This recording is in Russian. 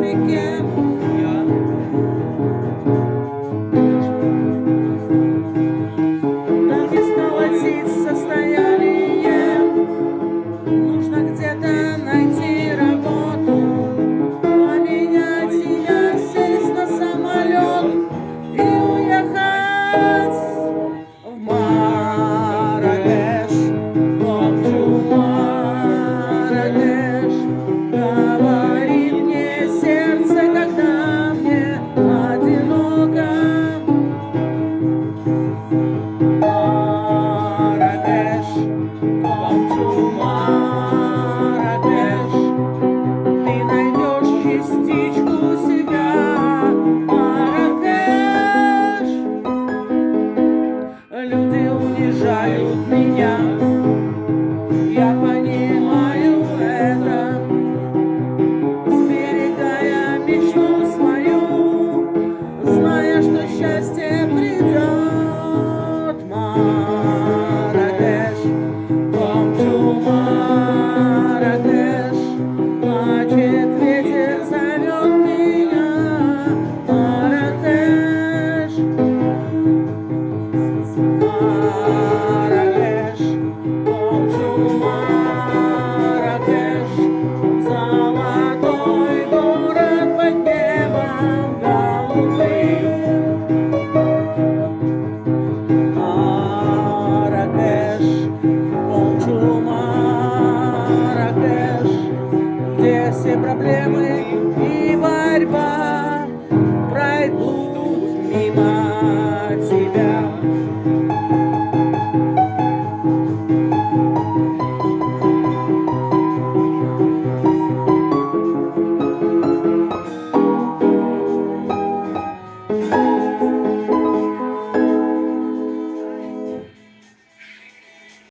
реке. Так и сколотить состояние, нужно где-то найти работу, поменять ее, сесть на самолет и уехать в Марракеш. Хочу Марракеш, говорит мне сердце, когда мне одиноко. Марракеш, хочу Марракеш, ты найдешь частичку себя. Марракеш, люди унижают меня, я понимаю это, сберегая мечту свою, зная, что счастье придет. Марракеш, хочу Марракеш, плачет ветер, зовет меня. Марракеш, Марракеш, хочу Марракеш, золотой город под небом голубым. Марракеш, хочу Марракеш, где все проблемы и